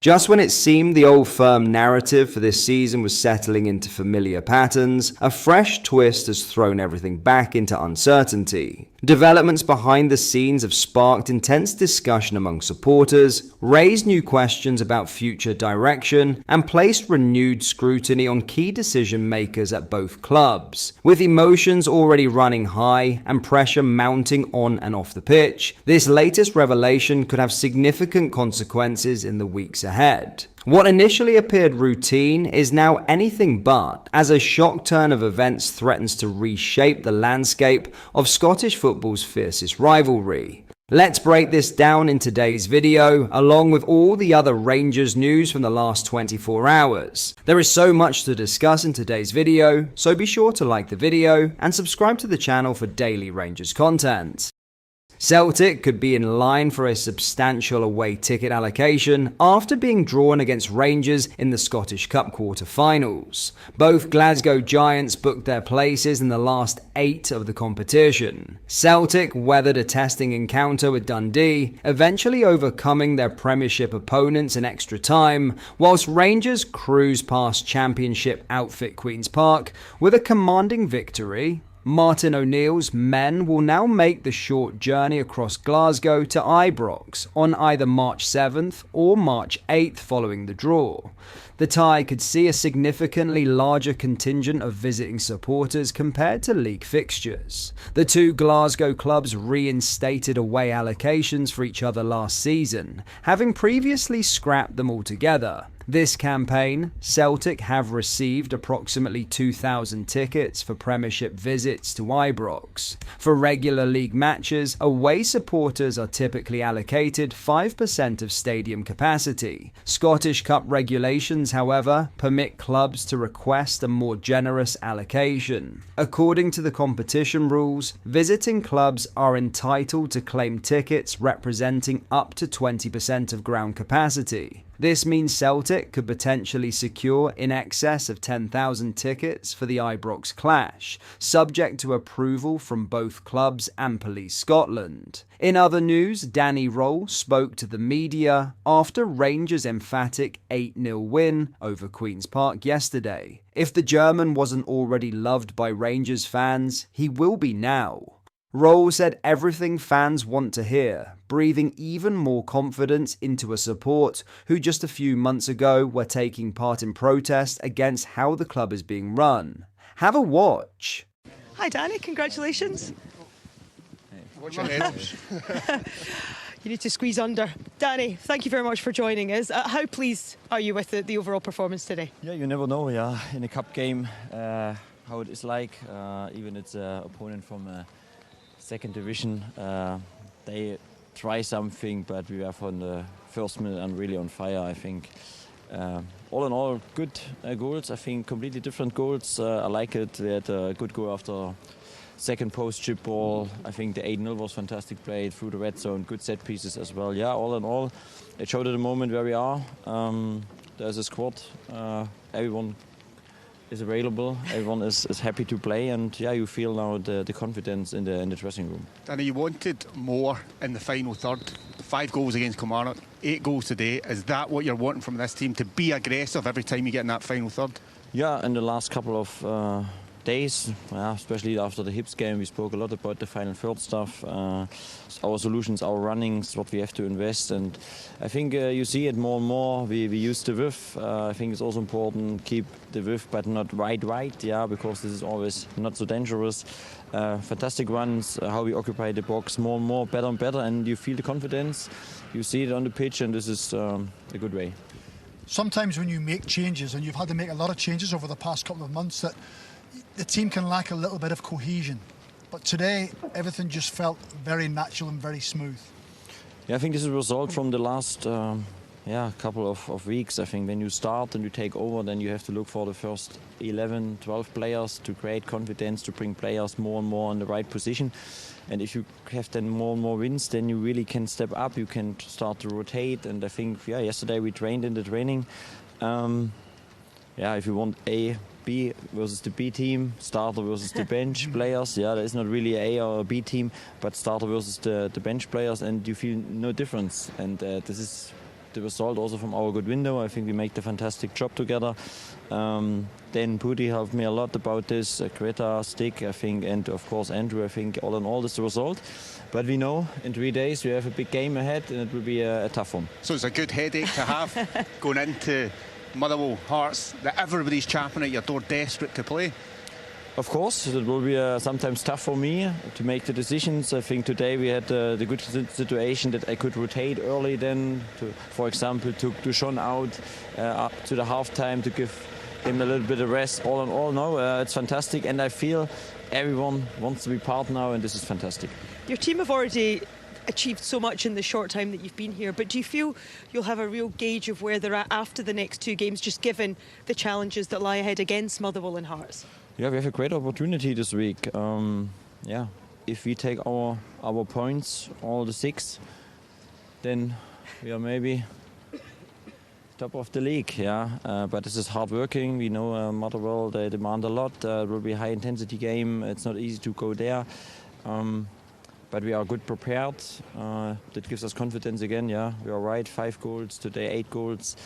Just when it seemed the old firm narrative for this season was settling into familiar patterns, a fresh twist has thrown everything back into uncertainty. Developments behind the scenes have sparked intense discussion among supporters, raised new questions about future direction, and placed renewed scrutiny on key decision makers at both clubs. With emotions already running high and pressure mounting on and off the pitch, this latest revelation could have significant consequences in the weeks ahead. What initially appeared routine is now anything but, as a shock turn of events threatens to reshape the landscape of Scottish football's fiercest rivalry. Let's break this down in today's video, along with all the other Rangers news from the last 24 hours. There is so much to discuss in today's video, so be sure to like the video and subscribe to the channel for daily Rangers content. Celtic could be in line for a substantial away ticket allocation after being drawn against Rangers in the Scottish Cup quarter-finals. Both Glasgow Giants booked their places in the last 8 of the competition. Celtic weathered a testing encounter with Dundee, eventually overcoming their Premiership opponents in extra time, whilst Rangers cruised past Championship outfit Queen's Park with a commanding victory. Martin O'Neill's men will now make the short journey across Glasgow to Ibrox on either March 7th or March 8th following the draw. The tie could see a significantly larger contingent of visiting supporters compared to league fixtures. The two Glasgow clubs reinstated away allocations for each other last season, having previously scrapped them altogether. This campaign, Celtic have received approximately 2,000 tickets for Premiership visits to Ibrox. For regular league matches, away supporters are typically allocated 5% of stadium capacity. Scottish Cup regulations, however, permit clubs to request a more generous allocation. According to the competition rules, visiting clubs are entitled to claim tickets representing up to 20% of ground capacity. This means Celtic could potentially secure in excess of 10,000 tickets for the Ibrox clash, subject to approval from both clubs and Police Scotland. In other news, Danny Röhl spoke to the media after Rangers' emphatic 8-0 win over Queen's Park yesterday. If the German wasn't already loved by Rangers fans, he will be now. Röhl said everything fans want to hear, breathing even more confidence into a support who just a few months ago were taking part in protest against how the club is being run. Have a watch. Hi Danny, congratulations. What's your name? You need to squeeze under. Danny, thank you very much for joining us. How pleased are you with the overall performance today? Yeah, you never know, in a cup game, how it is like. Even it's an opponent from second division, they try something, but we were from the first minute and really on fire, I think. All in all, good goals, I think completely different goals. I like it. We had a good goal after second post chip ball. I think the 8-0 was fantastic play through the red zone, good set pieces as well. Yeah, all in all, it showed at the moment where we are. There's a squad, everyone is available, everyone is happy to play, and yeah, you feel now the confidence in the dressing room. Danny, you wanted more in the final third. 5 goals against Kilmarnock, 8 goals today. Is that what you're wanting from this team, to be aggressive every time you get in that final third? Yeah, in the last couple of days, especially after the Hibs game, we spoke a lot about the final third stuff, our solutions, our runnings, what we have to invest, and I think you see it more and more. We use the width. I think it's also important keep the width, but not right, because this is always not so dangerous. Fantastic runs, how we occupy the box more and more, better and better, and you feel the confidence. You see it on the pitch, and this is a good way. Sometimes when you make changes, and you've had to make a lot of changes over the past couple of months, that the team can lack a little bit of cohesion. But today, everything just felt very natural and very smooth. Yeah, I think this is a result from the last couple of weeks. I think when you start and you take over, then you have to look for the first 11, 12 players to create confidence, to bring players more and more in the right position. And if you have then more and more wins, then you really can step up, you can start to rotate. And I think, yesterday we trained in the training. If you want A, B versus the B team, starter versus the bench players. Yeah, there is not really a or a B team, but starter versus the bench players, and you feel no difference. And this is the result also from our good window. I think we make the fantastic job together. Then Pudi helped me a lot about this, Greta, Stick, I think, and of course Andrew. I think all in all this is the result. But we know in 3 days we have a big game ahead and it will be a tough one. So it's a good headache to have going into Motherwell, Hearts, that everybody's champing at your door, desperate to play. Of course, it will be sometimes tough for me to make the decisions. I think today we had the good situation that I could rotate early then, for example, took Dushon out up to the halftime to give him a little bit of rest. All in all, no, it's fantastic, and I feel everyone wants to be part now, and this is fantastic. Your team have already achieved so much in the short time that you've been here, but do you feel you'll have a real gauge of where they're at after the next 2 games, just given the challenges that lie ahead against Motherwell and Hearts? Yeah, we have a great opportunity this week. If we take our points, all the 6, then we are maybe top of the league. But this is hard working. We know Motherwell, they demand a lot. It will be a high intensity game. It's not easy to go there. But we are good prepared. That gives us confidence again. Yeah, we are right. 5 goals today, 8 goals,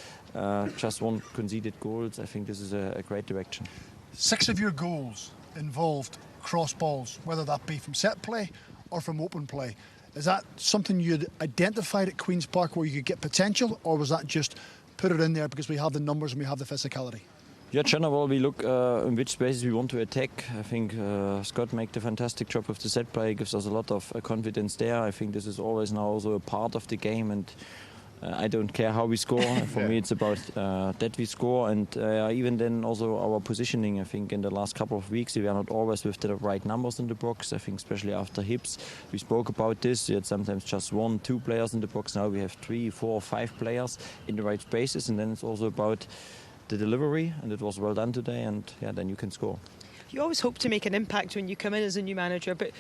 just 1 conceded goals. I think this is a great direction. 6 of your goals involved cross balls, whether that be from set play or from open play. Is that something you'd identified at Queen's Park where you could get potential, or was that just put it in there because we have the numbers and we have the physicality? Yeah, generally we look in which spaces we want to attack. I think Scott made a fantastic job with the set play, gives us a lot of confidence there. I think this is always now also a part of the game, and I don't care how we score. For me it's about that we score, and even then also our positioning. I think in the last couple of weeks we were not always with the right numbers in the box. I think especially after Hibs we spoke about this. We had sometimes just 1, 2 players in the box. Now we have 3, 4, 5 players in the right spaces, and then it's also about the delivery, and it was well done today, and then you can score. You always hope to make an impact when you come in as a new manager, but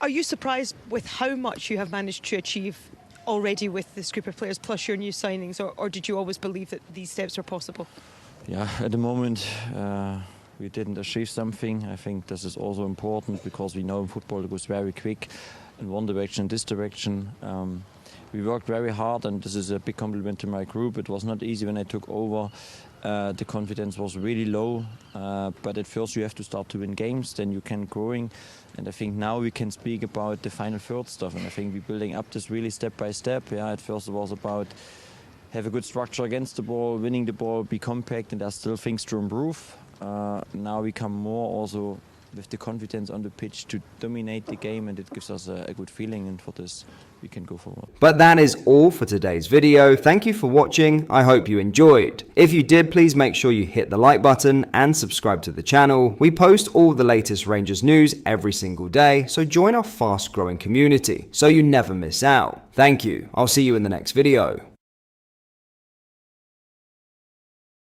are you surprised with how much you have managed to achieve already with this group of players plus your new signings, or did you always believe that these steps were possible? Yeah, at the moment we didn't achieve something. I think this is also important because we know in football it goes very quick in one direction, this direction. We worked very hard, and this is a big compliment to my group. It was not easy when I took over. The confidence was really low, but at first you have to start to win games, then you can growing, and I think now we can speak about the final third stuff, and I think we're building up this really step by step. Yeah, at first it was about have a good structure against the ball, winning the ball, be compact, and there's still things to improve. Now we come more also with the confidence on the pitch to dominate the game, and it gives us a good feeling, and for this we can go forward. But that is all for today's video. Thank you for watching. I hope you enjoyed. If you did, please make sure you hit the like button and subscribe to the channel. We post all the latest Rangers news every single day, so join our fast growing community so you never miss out. Thank you. I'll see you in the next video.